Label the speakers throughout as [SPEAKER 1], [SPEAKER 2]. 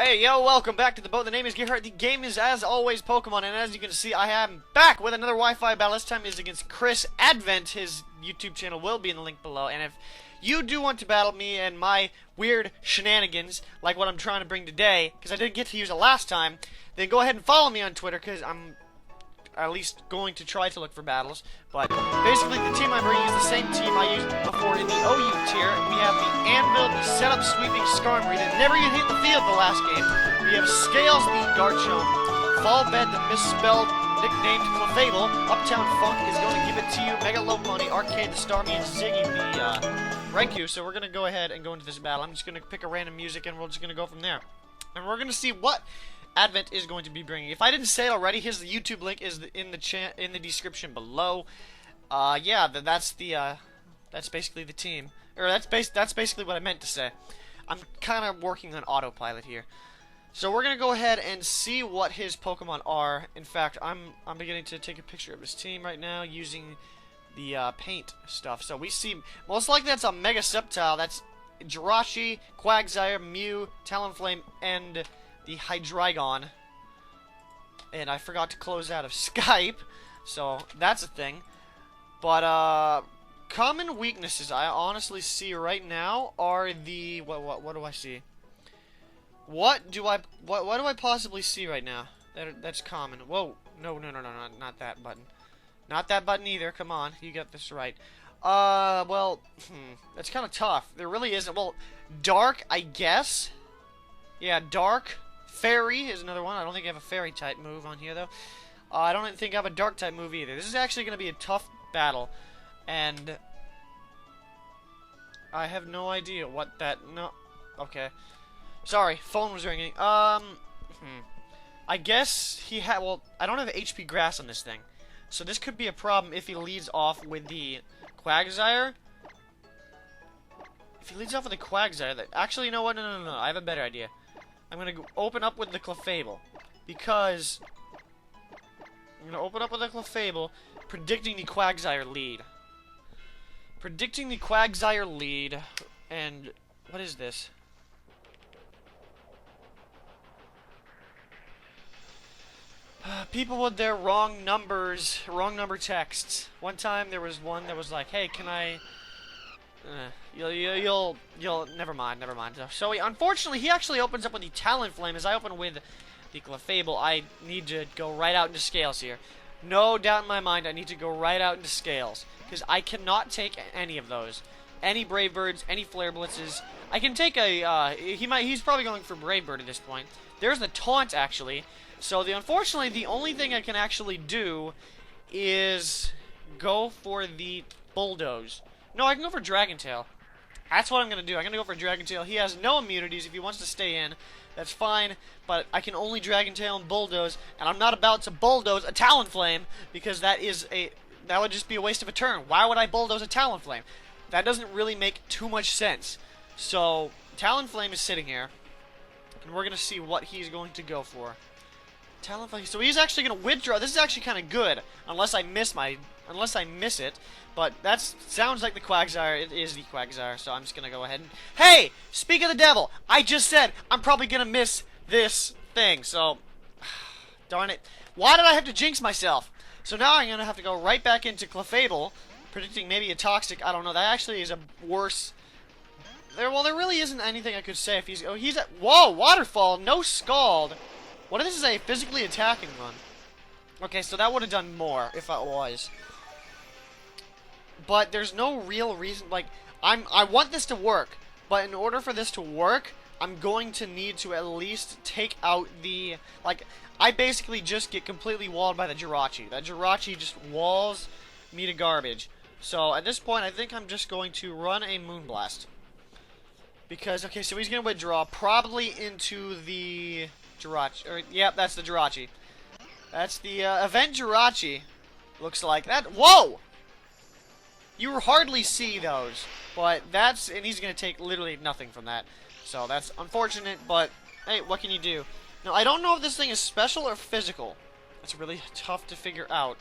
[SPEAKER 1] Hey, yo, welcome back to the boat. The name is Gearhart. The game is, as always, Pokemon. And as you can see, I am back with another Wi-Fi battle. This time is against Chris Advent. His YouTube channel will be in the link below. And if you do want to battle me and my weird shenanigans, like what I'm trying to bring today, because I didn't get to use it last time, then go ahead and follow me on Twitter, because I'm at least going to try to look for battles. But basically, the team I'm bringing is the same team I used before in the OU tier. We have the Anvil, the setup sweeping Skarmory that never even hit the field the last game. We have Scales, the Garchomp, Fallbed, the misspelled nicknamed Clefable. Uptown Funk is going to give it to you. Mega Lopunny, Arcade, the Starmie, and Ziggy, the Raikou. So we're going to go ahead and go into this battle. I'm just going to pick a random music and we're just going to go from there. And we're going to see what Advent is going to be bringing. If I didn't say it already, here's the YouTube link is in the description below. Yeah, that's basically the team, or that's basically what I meant to say. I'm kind of working on autopilot here, so we're gonna go ahead and see what his Pokemon are. In fact, I'm beginning to take a picture of his team right now using the paint stuff. So we see most likely that's a Mega Sceptile. That's Jirachi, Quagsire, Mew, Talonflame, and the Hydreigon. And I forgot to close out of Skype, so that's a thing. But common weaknesses I honestly see right now are the what do I see? What do I possibly see right now? That's common. Whoa, no, not that button. Not that button either. Come on, you got this right. Well, that's kind of tough. There really isn't. Well, Dark, I guess. Yeah, Dark. Fairy is another one. I don't think I have a Fairy type move on here, though. I don't think I have a Dark type move either. This is actually going to be a tough battle, and I have no idea what that. No, okay. Sorry, phone was ringing. I guess he had. Well, I don't have HP Grass on this thing, so this could be a problem if he leads off with the Quagsire. If he leads off with the Quagsire, actually, you know what? No. I have a better idea. I'm going to open up with the Clefable, because I'm going to open up with the Clefable, predicting the Quagsire lead. Predicting the Quagsire lead, and what is this? People with their wrong number texts. One time there was one that was like, "Hey, can I?" You'll never mind. So unfortunately, he actually opens up with the Talonflame. As I open with the Clefable, I need to go right out into Scales here. No doubt in my mind, I need to go right out into Scales, because I cannot take any of those. Any Brave Birds, any Flare Blitzes. I can take a, he's probably going for Brave Bird at this point. There's the Taunt, actually. So unfortunately, the only thing I can actually do is go for the Bulldoze. No, I can go for Dragon Tail. That's what I'm going to do. I'm going to go for Dragon Tail. He has no immunities. If he wants to stay in, that's fine. But I can only Dragon Tail and Bulldoze. And I'm not about to Bulldoze a Talonflame, because that would just be a waste of a turn. Why would I Bulldoze a Talonflame? That doesn't really make too much sense. So, Talonflame is sitting here. And we're going to see what he's going to go for. Talonflame. So he's actually going to withdraw. This is actually kind of good. Unless I miss it. But that sounds like the Quagsire. It is the Quagsire, so I'm just going to go ahead and... Hey! Speak of the devil! I just said I'm probably going to miss this thing, so... Darn it. Why did I have to jinx myself? So now I'm going to have to go right back into Clefable, predicting maybe a Toxic. I don't know. That actually is a worse... there really isn't anything I could say if he's... Oh, he's at... Whoa! Waterfall! No Scald! What if this is a physically attacking one? Okay, so that would have done more if it was. But there's no real reason, like, I want this to work, but in order for this to work, I'm going to need to at least take out the, like, I basically just get completely walled by the Jirachi. That Jirachi just walls me to garbage. So at this point, I think I'm just going to run a Moonblast. Because, okay, so he's going to withdraw probably into the Jirachi, or, yep, that's the Jirachi. That's the, Event Jirachi, looks like that. Whoa! You hardly see those, but and he's going to take literally nothing from that. So that's unfortunate, but hey, what can you do? Now, I don't know if this thing is special or physical. It's really tough to figure out.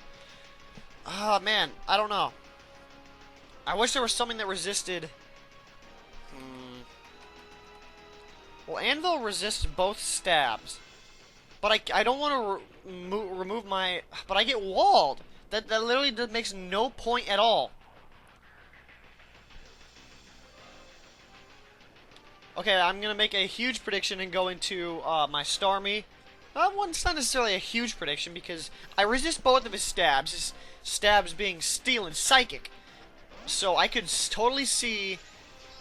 [SPEAKER 1] Ah, man, I don't know. I wish there was something that resisted Well, Anvil resists both stabs. But I don't want to remove my... But I get walled. That literally makes no point at all. Okay, I'm going to make a huge prediction and go into my Starmie. Well, it's not necessarily a huge prediction because I resist both of his stabs. His stabs being Steel and Psychic. So I could totally see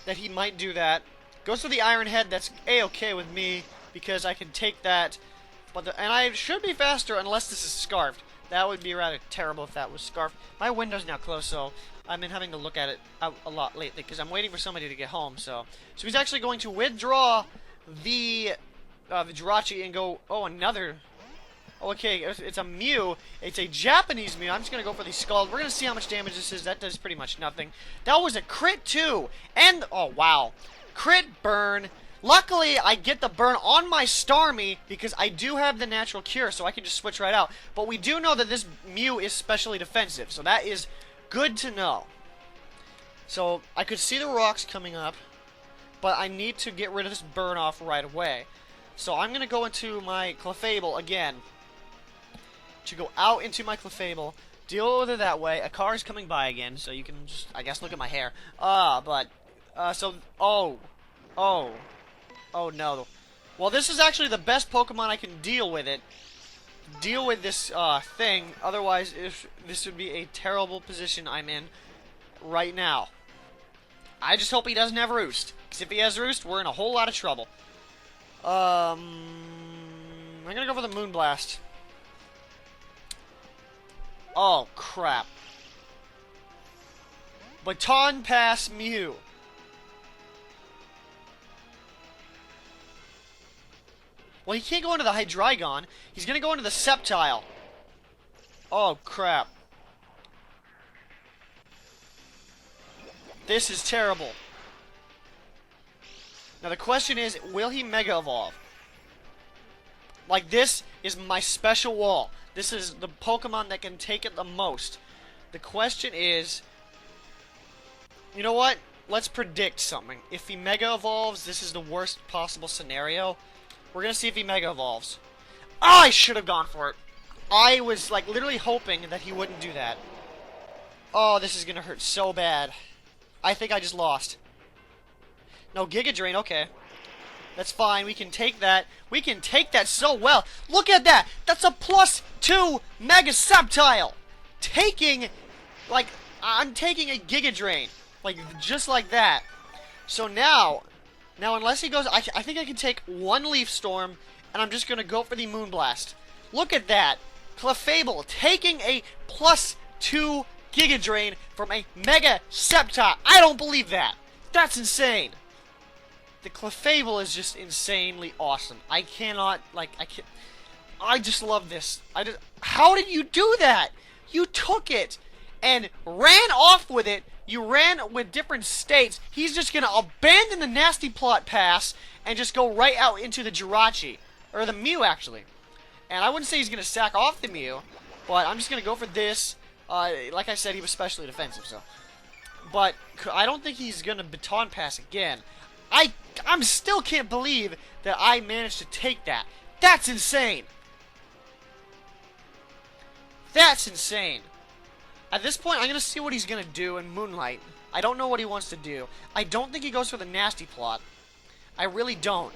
[SPEAKER 1] that he might do that. Goes for the Iron Head. That's A-okay with me because I can take that. And I should be faster unless this is Scarfed. That would be rather terrible if that was Scarfed. My window's now closed, so I've been having to look at it a lot lately because I'm waiting for somebody to get home. So he's actually going to withdraw the Jirachi and go. Oh, another. Oh, okay, it's a Mew. It's a Japanese Mew. I'm just gonna go for the Scald. We're gonna see how much damage this is. That does pretty much nothing. That was a crit too, and oh wow, crit burn. Luckily, I get the burn on my Starmie because I do have the natural cure, so I can just switch right out. But we do know that this Mew is specially defensive, so that is good to know. So I could see the rocks coming up, but I need to get rid of this burn off right away. So I'm going to go into my Clefable again. To go out into my Clefable, deal with it that way. A car is coming by again, so you can just, I guess, look at my hair. Oh no. Well, this is actually the best Pokemon I can deal with it. Deal with this thing. Otherwise, this would be a terrible position I'm in right now. I just hope he doesn't have Roost. Because if he has Roost, we're in a whole lot of trouble. I'm gonna go for the Moonblast. Oh, crap. Baton Pass Mew. Well, he can't go into the Hydreigon. He's going to go into the Sceptile. Oh, crap. This is terrible. Now, the question is, will he Mega Evolve? Like, this is my special wall. This is the Pokemon that can take it the most. The question is, you know what? Let's predict something. If he Mega Evolves, this is the worst possible scenario. We're going to see if he Mega Evolves. Oh, I should have gone for it. I was, like, literally hoping that he wouldn't do that. Oh, this is going to hurt so bad. I think I just lost. No, Giga Drain, okay. That's fine. We can take that. We can take that so well. Look at that. That's a +2 Mega Sceptile. I'm taking a Giga Drain. Like, just like that. So now, unless he goes, I think I can take one Leaf Storm, and I'm just going to go for the Moonblast. Look at that. Clefable taking a +2 Giga Drain from a Mega Sceptile. I don't believe that. That's insane. The Clefable is just insanely awesome. I just love this. How did you do that? You took it and ran off with it. You ran with different states. He's just going to abandon the Nasty Plot Pass and just go right out into the Jirachi. Or the Mew, actually. And I wouldn't say he's going to sack off the Mew, but I'm just going to go for this. Like I said, he was specially defensive, so. But I don't think he's going to Baton Pass again. I still can't believe that I managed to take that. That's insane. That's insane. At this point, I'm going to see what he's going to do in Moonlight. I don't know what he wants to do. I don't think he goes for the Nasty Plot. I really don't.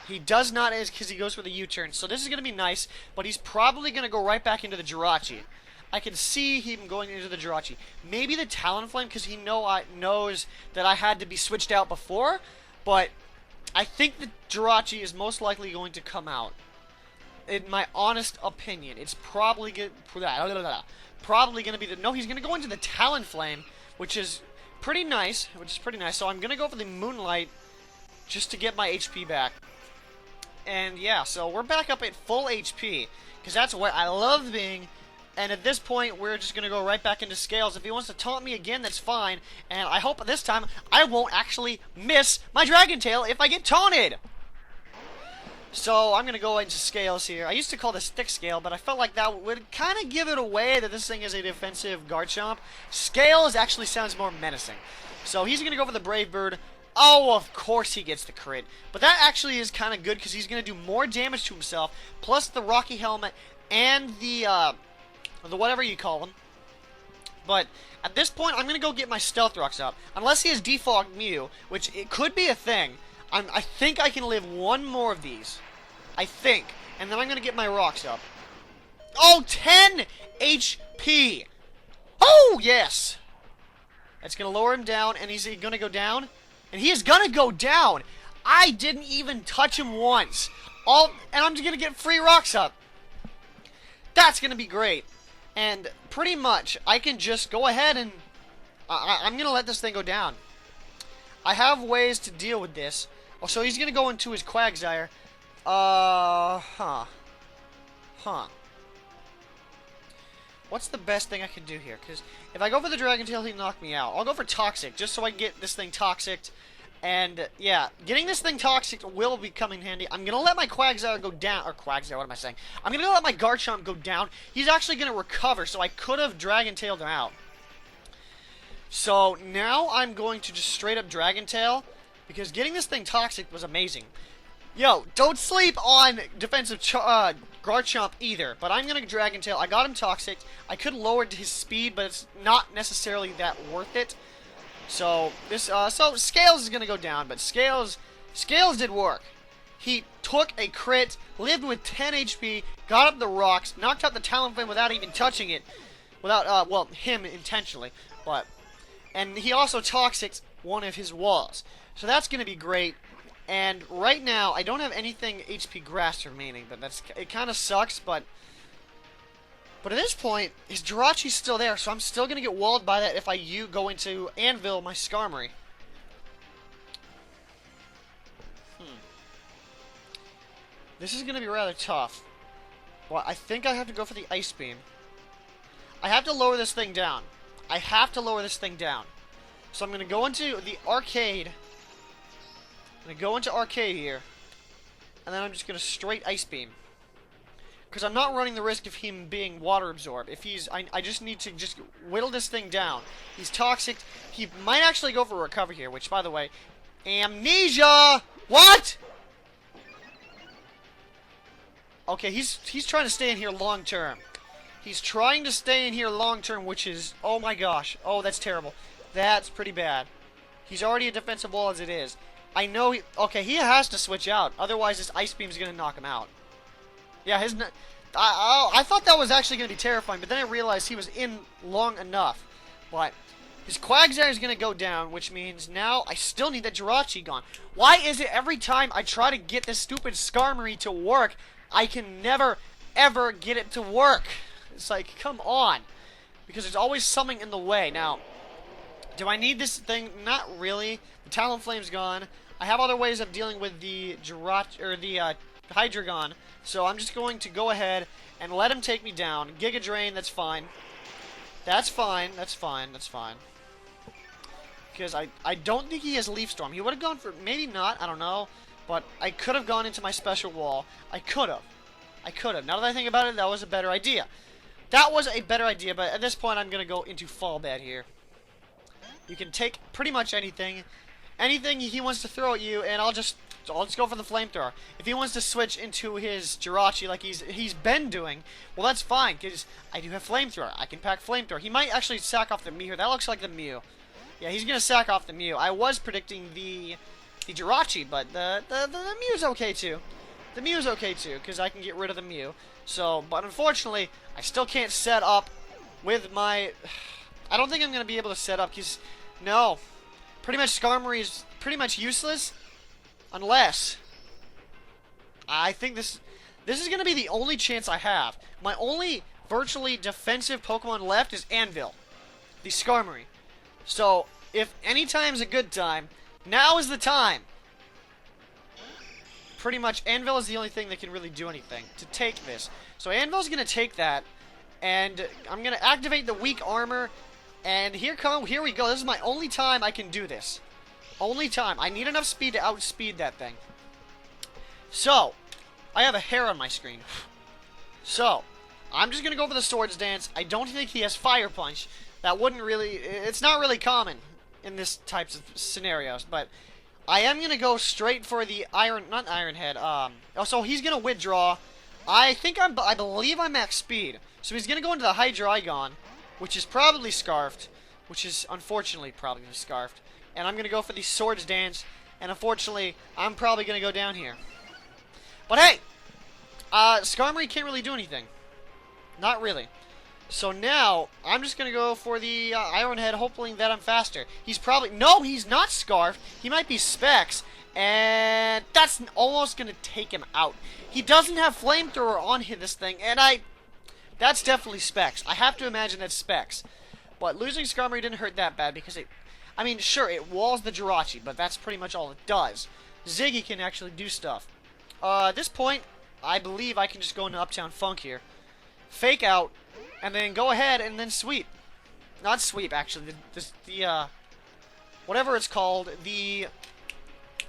[SPEAKER 1] He does not, because he goes for the U-turn. So this is going to be nice, but he's probably going to go right back into the Jirachi. I can see him going into the Jirachi. Maybe the Talonflame, because he knows that I had to be switched out before, but I think the Jirachi is most likely going to come out. In my honest opinion, it's probably going to be the... No, he's going to go into the Talonflame, which is pretty nice. So I'm going to go for the Moonlight just to get my HP back. And yeah, so we're back up at full HP, because that's where I love being. And at this point, we're just going to go right back into Scales. If he wants to taunt me again, that's fine. And I hope this time I won't actually miss my Dragon Tail if I get taunted. So I'm going to go into Scales here. I used to call this Thick Scale, but I felt like that would kind of give it away that this thing is a defensive Garchomp. Scales actually sounds more menacing. So he's going to go for the Brave Bird. Oh, of course he gets the crit. But that actually is kind of good because he's going to do more damage to himself, plus the Rocky Helmet and the whatever you call them. But at this point, I'm going to go get my Stealth Rocks up. Unless he has Defog Mew, which it could be a thing. I think I can live one more of these. I think. And then I'm going to get my rocks up. Oh, 10 HP! Oh, yes! That's going to lower him down, and he's going to go down. And he is going to go down! I didn't even touch him once. And I'm just going to get free rocks up. That's going to be great. And pretty much, I can just go ahead and... I'm going to let this thing go down. I have ways to deal with this. Oh, so he's going to go into his Quagsire. Huh. What's the best thing I can do here? Because if I go for the Dragon Tail, he'll knock me out. I'll go for Toxic, just so I get this thing Toxic. And, yeah, getting this thing Toxic will be coming handy. I'm going to let my Quagsire go down. Or Quagsire, what am I saying? I'm going to let my Garchomp go down. He's actually going to recover, so I could have Dragon Tailed him out. So, now I'm going to just straight up Dragon Tail. Because getting this thing Toxic was amazing. Yo, don't sleep on defensive Garchomp either. But I'm going to Dragon Tail. I got him Toxic. I could lower his speed, but it's not necessarily that worth it. So this so Scales is gonna go down, but Scales did work. He took a crit, lived with 10 HP, got up the rocks, knocked out the Talonflame without even touching it, without well, him intentionally, and he also Toxics one of his walls. So that's gonna be great. And right now I don't have anything HP Grass remaining, but it kind of sucks, but at this point, his Jirachi's still there, so I'm still going to get walled by that if I go into Anvil my Skarmory. This is going to be rather tough. Well, I think I have to go for the Ice Beam. I have to lower this thing down. So I'm going to go into the Arcade. I'm going to go into Arcade here. And then I'm just going to straight Ice Beam. Because I'm not running the risk of him being water absorbed. If he's, I just need to just whittle this thing down. He's Toxic. He might actually go for Recover here, which, by the way, Amnesia! What? Okay, he's trying to stay in here long term. He's trying to stay in here long term, which is, oh my gosh. Oh, that's terrible. That's pretty bad. He's already a defensive wall as it is. I know okay, he has to switch out. Otherwise, this Ice Beam is going to knock him out. Yeah, I thought that was actually going to be terrifying, but then I realized he was in long enough. But his Quagsire is going to go down, which means now I still need that Jirachi gone. Why is it every time I try to get this stupid Skarmory to work, I can never, ever get it to work? It's like, come on. Because there's always something in the way. Now, do I need this thing? Not really. The Talonflame's gone. I have other ways of dealing with the Jirachi, or the Hydreigon. So I'm just going to go ahead and let him take me down. Giga Drain, that's fine. That's fine. Because I don't think he has Leaf Storm. He would have gone for, maybe not, I don't know. But I could have gone into my special wall. I could have. Now that I think about it, that was a better idea. But at this point I'm going to go into Fallbat here. You can take pretty much anything. Anything he wants to throw at you, and I'll just go for the Flamethrower. If he wants to switch into his Jirachi like he's been doing, well, that's fine, because I do have Flamethrower. I can pack Flamethrower. He might actually sack off the Mew here. That looks like the Mew. Yeah, he's going to sack off the Mew. I was predicting the Jirachi, but the Mew's okay, too. The Mew's okay, too, because I can get rid of the Mew. So, but unfortunately, I still can't set up with my... I don't think I'm going to be able to set up, because... No. Pretty much Skarmory is pretty much useless. Unless, I think this is going to be the only chance I have. My only virtually defensive Pokemon left is Anvil, the Skarmory. So, if any time's a good time, now is the time. Pretty much, Anvil is the only thing that can really do anything to take this. So Anvil's going to take that, and I'm going to activate the weak armor, and here we go. This is my only time I can do this. Only time. I need enough speed to outspeed that thing. So, I have a hair on my screen. So, I'm just going to go for the Swords Dance. I don't think he has Fire Punch. That wouldn't really... It's not really common in this types of scenarios, but I am going to go straight for the not Iron Head. So he's going to withdraw. I believe I'm max speed. So he's going to go into the Hydreigon, which is probably Scarfed, which is unfortunately probably Scarfed. And I'm going to go for the Swords Dance, and unfortunately, I'm probably going to go down here. But hey, Skarmory can't really do anything. Not really. So now, I'm just going to go for the Iron Head, hoping that I'm faster. He's probably... No, he's not Scarfed. He might be Specs. And that's almost going to take him out. He doesn't have Flamethrower on this thing. And that's definitely Specs. I have to imagine that's Specs. But losing Skarmory didn't hurt that bad because it... I mean, sure, it walls the Jirachi, but that's pretty much all it does. Ziggy can actually do stuff. At this point, I believe I can just go into Uptown Funk here. Fake out. And then go ahead and then sweep. Not sweep, actually. Whatever it's called, the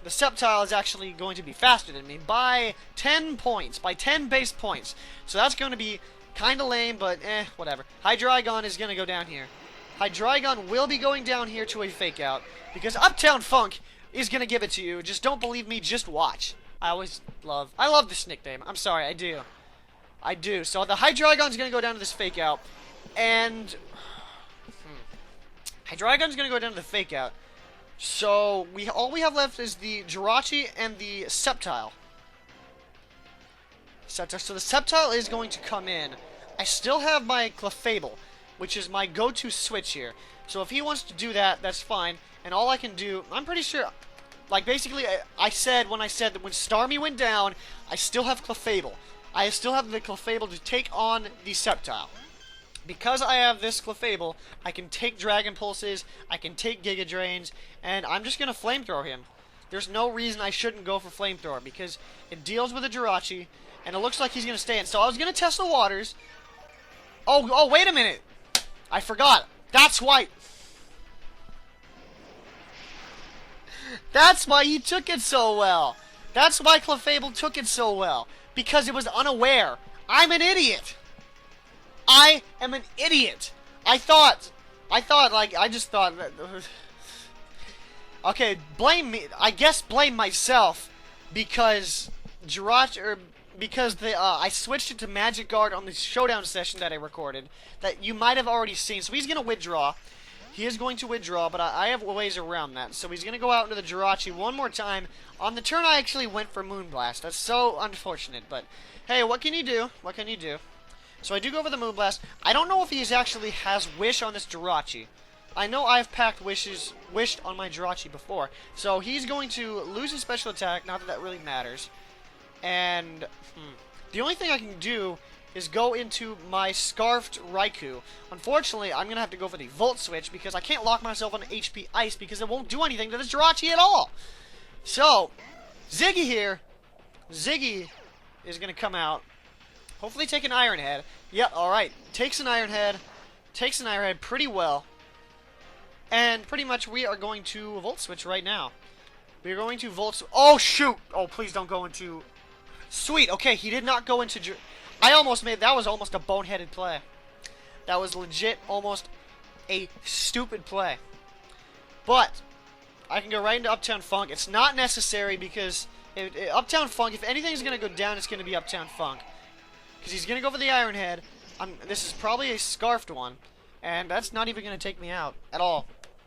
[SPEAKER 1] Sceptile is actually going to be faster than me by 10 points, by 10 base points. So that's going to be kind of lame, but whatever. Hydreigon is going to go down here. Hydreigon will be going down here to a fake out because Uptown Funk is going to give it to you. Just don't believe me, just watch. I love this nickname. I'm sorry, I do. I do. So the Hydreigon's going to go down to this fake out. And Hydreigon's going to go down to the fake out. So all we have left is the Jirachi and the Sceptile. So the Sceptile is going to come in. I still have my Clefable, which is my go-to switch here. So if he wants to do that, that's fine. And all I can do, I'm pretty sure, like basically I said when Starmie went down, I still have Clefable. I still have the Clefable to take on the Sceptile. Because I have this Clefable, I can take Dragon Pulses, I can take Giga Drains, and I'm just going to Flamethrower him. There's no reason I shouldn't go for Flamethrower, because it deals with a Jirachi, and it looks like he's going to stay in. So I was going to test the waters. Oh, wait a minute. I forgot. That's why. That's why he took it so well. That's why Clefable took it so well. Because it was unaware. I'm an idiot. I am an idiot. I just thought that... Okay, blame me. I guess blame myself because I switched it to Magic Guard on the Showdown session that I recorded that you might have already seen. So he's going to withdraw. He is going to withdraw, but I have ways around that. So he's going to go out into the Jirachi one more time. On the turn, I actually went for Moonblast. That's so unfortunate, but hey, what can you do? What can you do? So I do go for the Moonblast. I don't know if he actually has Wish on this Jirachi. I know I've packed wished on my Jirachi before. So he's going to lose his special attack, not that that really matters. And the only thing I can do is go into my Scarfed Raikou. Unfortunately, I'm going to have to go for the Volt Switch because I can't lock myself on HP Ice because it won't do anything to this Jirachi at all. So, Ziggy here. Ziggy is going to come out. Hopefully take an Iron Head. Yep, alright. Takes an Iron Head. Takes an Iron Head pretty well. And pretty much we are going to Volt Switch right now. We are going to Volt Switch. Oh, shoot! Oh, please don't go into... Sweet, okay, he did not go into... that was almost a boneheaded play. That was legit almost a stupid play. But, I can go right into Uptown Funk. It's not necessary because Uptown Funk, if anything's going to go down, it's going to be Uptown Funk. Because he's going to go for the Iron Head. This is probably a Scarfed one. And that's not even going to take me out at all.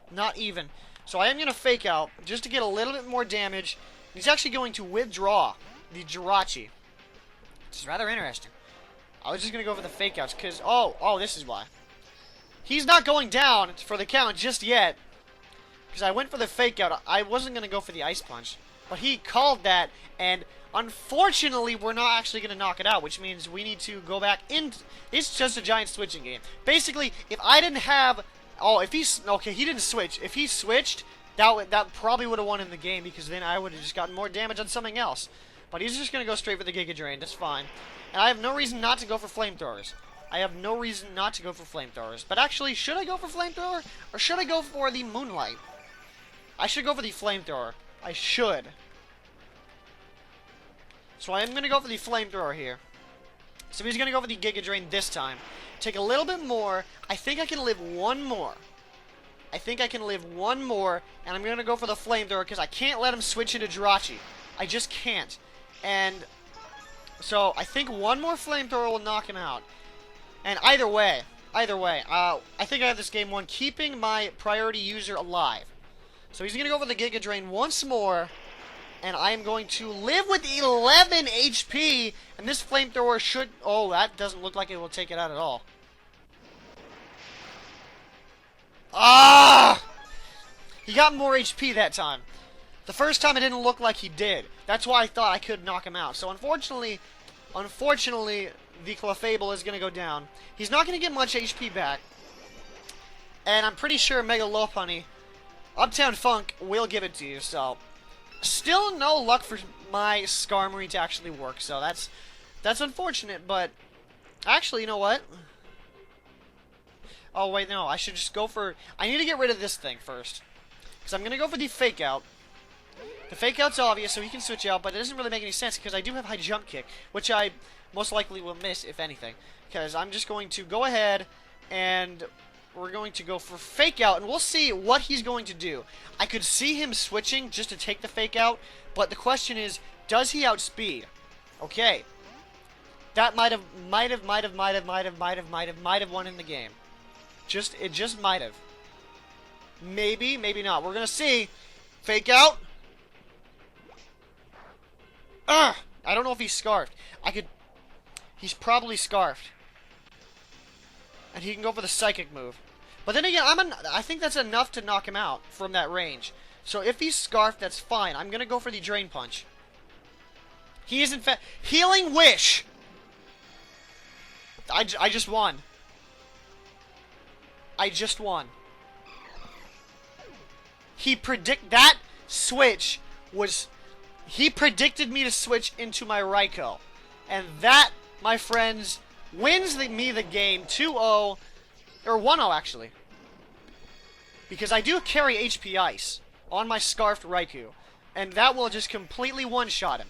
[SPEAKER 1] Not even. So I am going to fake out just to get a little bit more damage. He's actually going to withdraw the Jirachi. This is rather interesting. I was just going to go for the fake outs because... Oh, this is why. He's not going down for the count just yet. Because I went for the fake out. I wasn't going to go for the Ice Punch. But he called that, and unfortunately, we're not actually going to knock it out, which means we need to go back in. It's just a giant switching game. Basically, if I didn't have... Oh, if he's... Okay, he didn't switch. If he switched, that probably would have won in the game, because then I would have just gotten more damage on something else. But he's just going to go straight for the Giga Drain. That's fine. And I have no reason not to go for Flamethrowers. I have no reason not to go for Flamethrowers. But actually, should I go for Flamethrower? Or should I go for the Moonlight? I should go for the Flamethrower. I should. So I am going to go for the Flamethrower here. So he's going to go for the Giga Drain this time. Take a little bit more. I think I can live one more. I think I can live one more, and I'm going to go for the flamethrower because I can't let him switch into Jirachi. I just can't. And so I think one more flamethrower will knock him out. And either way, I think I have this game won, keeping my priority user alive. So he's going to go for the Giga Drain once more, and I am going to live with 11 HP, and this flamethrower should... Oh, that doesn't look like it will take it out at all. Ah! He got more HP that time. The first time it didn't look like he did. That's why I thought I could knock him out. So unfortunately, the Clefable is going to go down. He's not going to get much HP back. And I'm pretty sure Mega Lopunny, Uptown Funk, will give it to you. So, still no luck for my Skarmory to actually work. So that's unfortunate, but actually, you know what? Oh, wait, no. I should just go for... I need to get rid of this thing first. Because I'm going to go for the Fake Out. The Fake Out's obvious, so he can switch out, but it doesn't really make any sense because I do have High Jump Kick, which I most likely will miss, if anything. Because I'm just going to go ahead and we're going to go for Fake Out, and we'll see what he's going to do. I could see him switching just to take the Fake Out, but the question is, does he outspeed? Okay. That might have won in the game. It just might have. Maybe, maybe not. We're gonna see. Fake Out. Ugh! I don't know if he's scarfed. He's probably scarfed. And he can go for the Psychic move. But then again, I think that's enough to knock him out from that range. So if he's scarfed, that's fine. I'm gonna go for the Drain Punch. He is in fact... Healing Wish! I just won. I just won. That switch was... He predicted me to switch into my Raikou. And that, my friends, wins me the game 2-0. Or 1-0, actually. Because I do carry HP Ice on my Scarfed Raikou. And that will just completely one-shot him.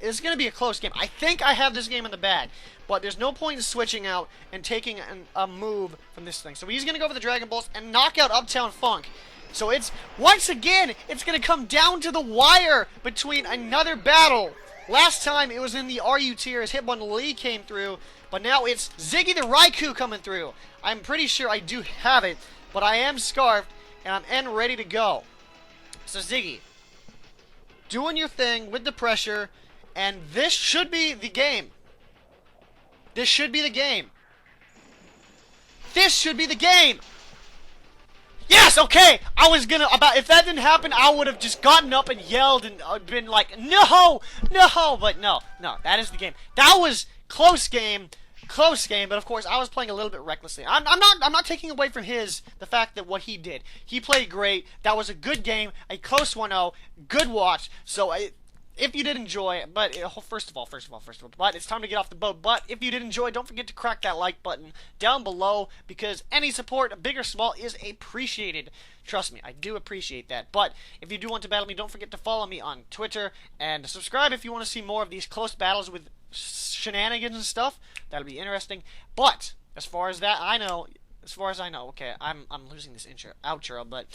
[SPEAKER 1] It's going to be a close game. I think I have this game in the bag. But there's no point in switching out and taking a move from this thing. So he's going to go for the Dragon Balls and knock out Uptown Funk. So it's, once again, it's going to come down to the wire between another battle. Last time it was in the RU tier as Hitbundle Lee came through. But now it's Ziggy the Raikou coming through. I'm pretty sure I do have it. But I am scarfed and I'm ready to go. So Ziggy, doing your thing with the pressure. And this should be the game. This should be the game. This should be the game. Yes, okay. I was gonna if that didn't happen, I would have just gotten up and yelled and been like, no, but no, that is the game. That was close game, but of course I was playing a little bit recklessly. I'm not taking away from the fact that what he did. He played great. That was a good game, a close 1-0, good watch. So if you did enjoy, but first of all, but it's time to get off the boat. But if you did enjoy, don't forget to crack that like button down below, because any support, big or small, is appreciated. Trust me, I do appreciate that. But if you do want to battle me, don't forget to follow me on Twitter and subscribe if you want to see more of these close battles with shenanigans and stuff. That'll be interesting. But as far as I know, okay, I'm losing this outro, but.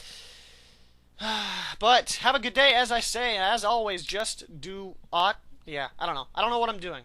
[SPEAKER 1] But have a good day, as I say. As always, just do yeah, I don't know what I'm doing.